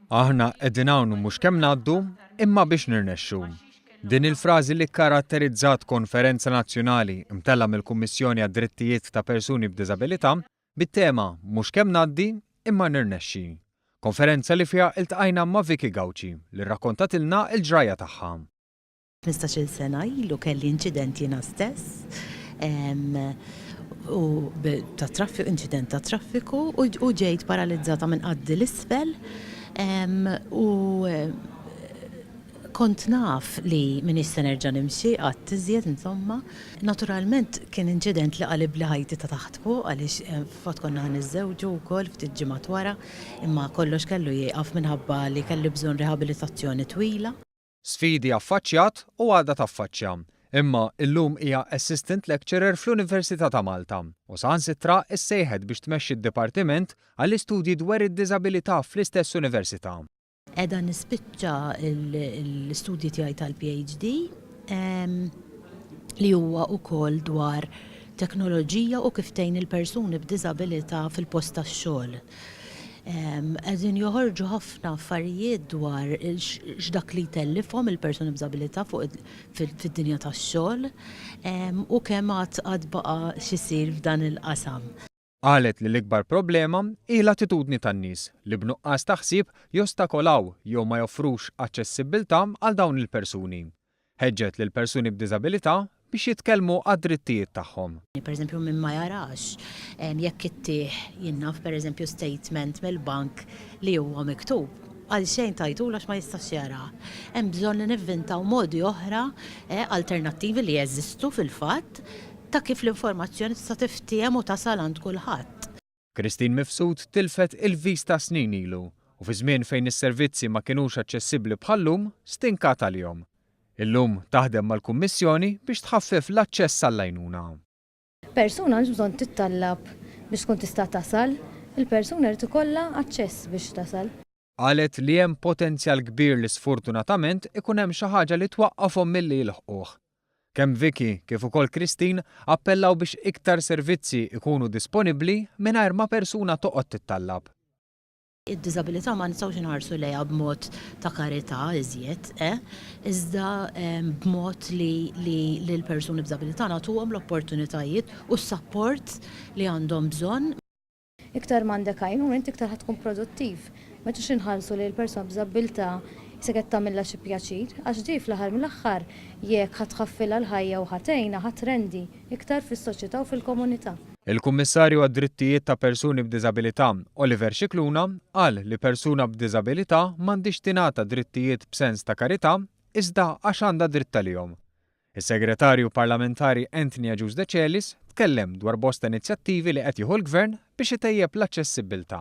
Aħna qegħdin hawn mhux kemm ngħaddu, imma biex nirnexxu. Din il-frażi li kkaratterizzat konferenza nazzjonali mtella mill-Kummissjoni għad-Drittijiet ta' Persuni b'Diżabilità bit-tema mhux kemm ngħaddi imma nirnexxi. Konferenza li fiha iltqajna ma' Vicky Gawci li rrakkontatilna l-ġraja tagħha. 15-il sena ilu kelli inċident jiena stess u ta' traffiku, inċident ta' traffiku u ġejt paralizzata minn qaddi l-isfel u kont naf li min issa nerġa' nimxi qatt iżjed insomma. Naturalment kien inċident li qalib li ħajti ta' taħt fuq għaliex fot konna ħaniżżewġu wkoll ftit ġimgħat wara, imma kollox kellu jieqaf minħabba li kelli bżonn riħabilitazzjoni twila. Sfidi affaċċjat u għadha taffaċċja. Imma illum hija Assistant Lecturer fl-Università ta' Malta u saħansitra ssejħed biex tmexxi d-Dipartiment għall-istudji dwar id-diżabilità fl-istess università. Qiegħda nispiċċa l-istudji tiegħi tal-PhD li huwa wkoll dwar teknoloġija u kif tgħin il-persuni b'diżabilità fil-post tax-xogħol. Qegħdin joħorġu ħafna affarijiet dwar x'dak li jtellifhom il-persuni b'diżabilità fid-dinja tax-xogħol u kemm għad baqa' x'isir f'dan il-qasam. Qalet li l-ikbar problema hi l-attitudni tan-nies li b'nuqqas ta' ħsieb jostakolaw jew ma joffrux aċċessibilità għal dawn il-persuni. Ħeġġet lil persuni b'diżabilità biex jitkellmu għad-drittijiet tagħhom. Pereżempju min ma jarax, jekk ittieħ jinnaf pereżempju statement mill-bank li huwa miktub, għal xejn tajtulu għax ma jistax jara. Hemm bżonn li nivvintaw modi oħra alternattivi li jeżistu fil-fatt ta' kif l-informazzjoni tista' tiftiem u tasal għand kulħadd. Christine Mifsud tilfet il-vis ta' snin ilu u fi żmien fejn is-servizzi ma kinux aċċessibbli bħallum stinkat għalihom. Illum taħdem mal-Kummissjoni biex tħaffef l-aċċess għall-għajnuna. Persuna għandha bżonn tittallab biex tkun tista' tasal, il-persuna rid ikollha aċċess biex tasal. Qalet li hemm potenzjal kbir li sfortunatament ikun hemm xi ħaġa li twaqqafhom milli jilħquh. Kemm Vicky kif ukoll Christine appellaw biex iktar servizzi ikunu disponibbli mingħajr ma persuna toqgħod tittallab. Id-diżabilità ma nistgħux inħarsu lejha b'mod ta' karità iżjed, iżda b'mod li l-persuni b'diżabilità nagħtuhom l-opportunitajiet u s-support li għandhom bżonn. Iktar m'għandek għajnuna inti iktar ħadd tkun produttiv. Ma tux inħallsu li l-persuna b'diżabilità se qed tagħmilha xi pjaċir, għax di fl-aħħar mill-aħħar jekk ħatħaffilha l-ħajja u ħatgħinha ħatrendi iktar fis-soċjetà u fil-komunità. Il-Kummissarju għad-Drittijiet ta' Persuni b'Diżabilità, Oliver Scicluna, qal li persuna b'diżabilità m'għandix tingħata drittijiet b'sens ta' karità iżda għax għandha dritt għalihom. Is-Segretarju Parlamentari Anthony Agius De Celis tkellem dwar bosta inizjattivi li qed jieħu l-Gvern biex itejjeb l-aċċessibilità.